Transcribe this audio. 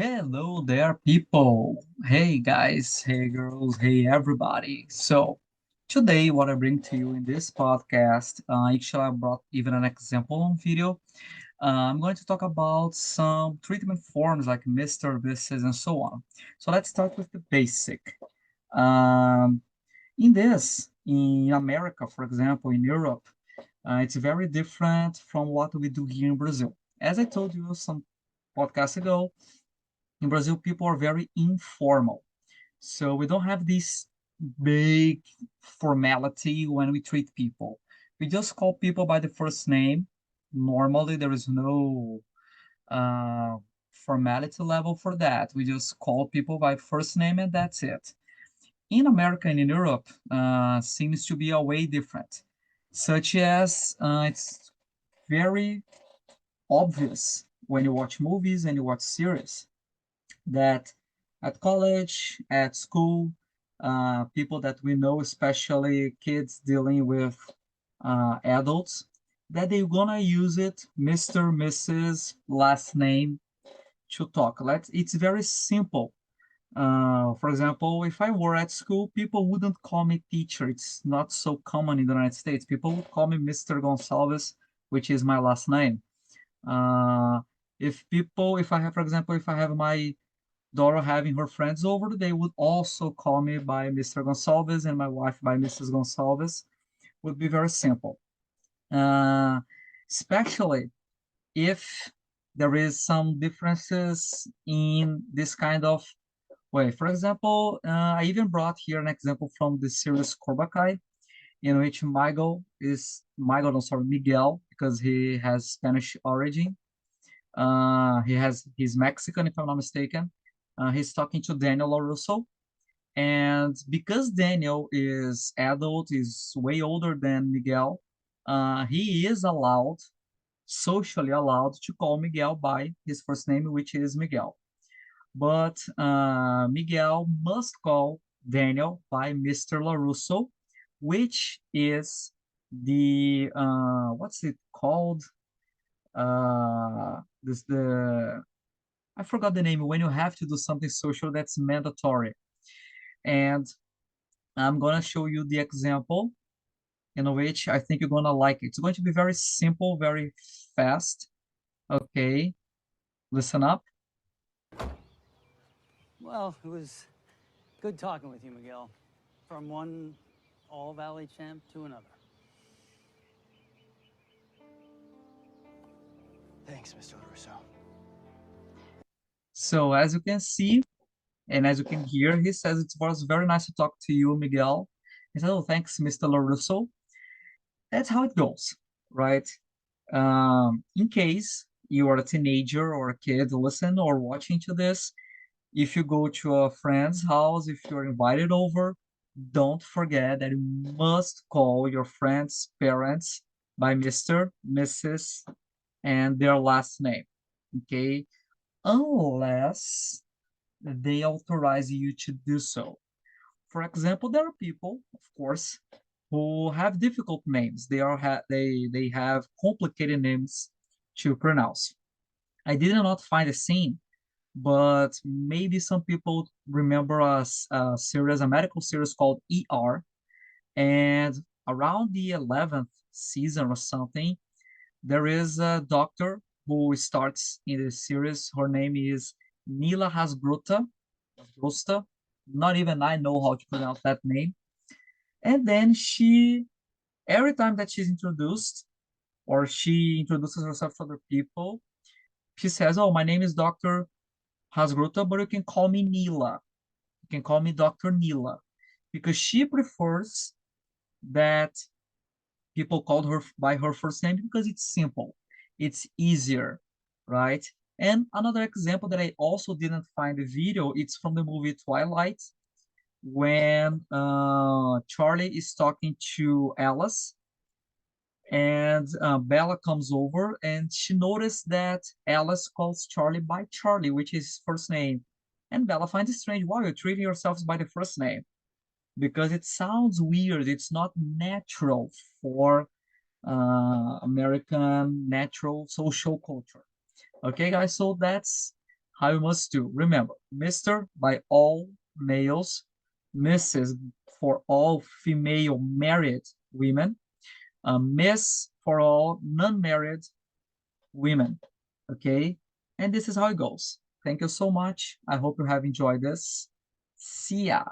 Hello there, people. Hey, guys. Hey, girls. Hey, everybody. So, today, what I bring to you in this podcast, actually, I brought even an example on video. I'm going to talk about some treatment forms like Mr., Mrs., and so on. So, let's start with the basic. Um, in America, for example, in Europe, it's very different from what we do here in Brazil. As I told you some podcasts ago, in Brazil, people are very informal. So we don't have this big formality when we treat people. We just call people by the first name. Normally, there is no uh, formality level for that. We just call people by first name and that's it. In America and in Europe, seems to be a way different, such as it's very obvious when you watch movies and you watch series that at college, at school, people that we know, especially kids dealing with adults, that they're gonna use it, Mr., Mrs., last name to talk. It's very simple. For example, if I were at school, people wouldn't call me teacher. It's not so common in the United States. People would call me Mr. Gonçalves, which is my last name. Uh, if I have, for example, if I have my daughter having her friends over, they would also call me by Mr. Gonçalves and my wife by Mrs. Gonçalves. Would be very simple. Uh, Especially if there is some differences in this kind of way. For example, I even brought here an example from the series Cobra Kai, in which Miguel, because he has Spanish origin. He's Mexican, if I'm not mistaken. He's talking to Daniel LaRusso, and because Daniel is adult, is way older than Miguel, he is allowed, socially allowed, to call Miguel by his first name, which is Miguel. But Miguel must call Daniel by Mr. LaRusso, which is the what's it called? This the I forgot the name when you have to do something social that's mandatory. And I'm gonna show you the example in which I think you're gonna like it. It's going to be very simple, very fast. Okay, listen up. Well, it was good talking with you, Miguel. From one All Valley champ to another. Thanks, Mr. Russo. So as you can see, and as you can hear, he says it was very nice to talk to you, Miguel. He said, "Oh, thanks, Mr. LaRusso." That's how it goes, right? In case you are a teenager or a kid listen or watching to this, if you go to a friend's house, if you're invited over, don't forget that you must call your friend's parents by Mr., Mrs., and their last name. Okay? Unless they authorize you to do so. For example, there are people, of course, who have difficult names. They have complicated names to pronounce. I did not find a scene, but maybe some people remember a series, a medical series called ER, and around the 11th season or something, there is a doctor who starts in the series. Her name is Nila Hasgruta. Not even I know how to pronounce that name. And then every time that she's introduced, or she introduces herself to other people, she says, "Oh, my name is Dr. Hasgruta, but you can call me Nila. You can call me Dr. Nila," because she prefers that people called her by her first name because it's simple, it's easier, right? And another example that I also didn't find the video, it's from the movie Twilight, when Charlie is talking to Alice, and Bella comes over and she noticed that Alice calls Charlie by Charlie, which is his first name. And Bella finds it strange. Why you're treating yourselves by the first name? Because it sounds weird. It's not natural for American natural social culture. Okay, guys, so that's how you must do. Remember, Mr. by all males, Mrs. for all female married women, Miss for all non-married women. Okay? And this is how it goes. Thank you so much. I hope you have enjoyed this. See ya.